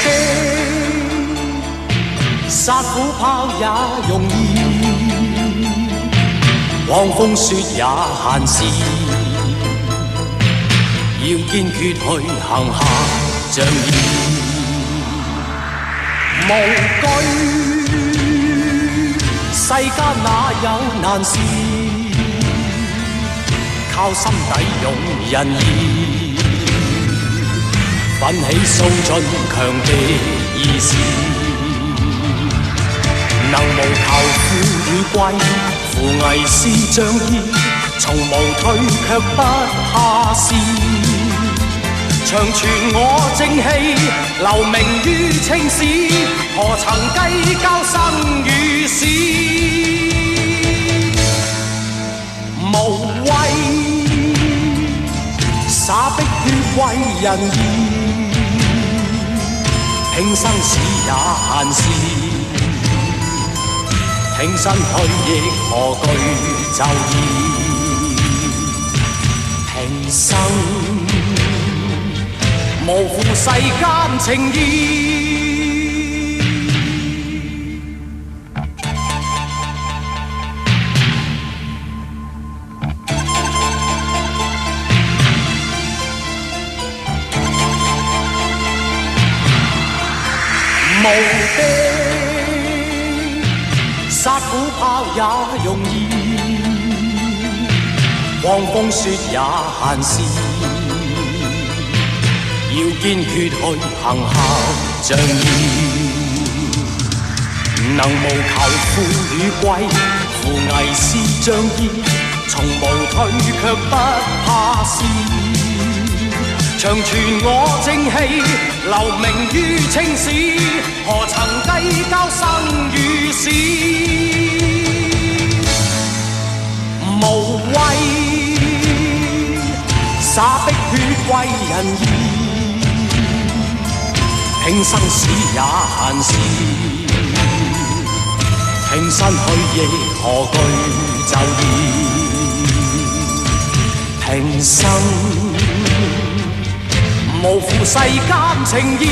的殺虎豹也容易，狂風雪也閒時，要堅決去行下仗義。無懼世間哪有難事，靠心底勇仁義，奮起掃盡強敵意思。能無求富與貴，扶危是仗義，從無退卻不怕事。長存我正氣，留名於青史，何曾計較生與死。無畏灑碧血為人義，拼生死也閒事，挺身去亦何懼就義。平生無負世間情義。無敵殺虎豹也容易，狂風雪也閒事，要堅決去行孝仗義。能無求富與貴，扶危是仗義，從無退卻不怕事。長存我正氣，留名於青史，何曾計較生與死。無畏灑碧血為人義，拼生死也閒事，挺身去亦何懼就義。平生無負世間情義。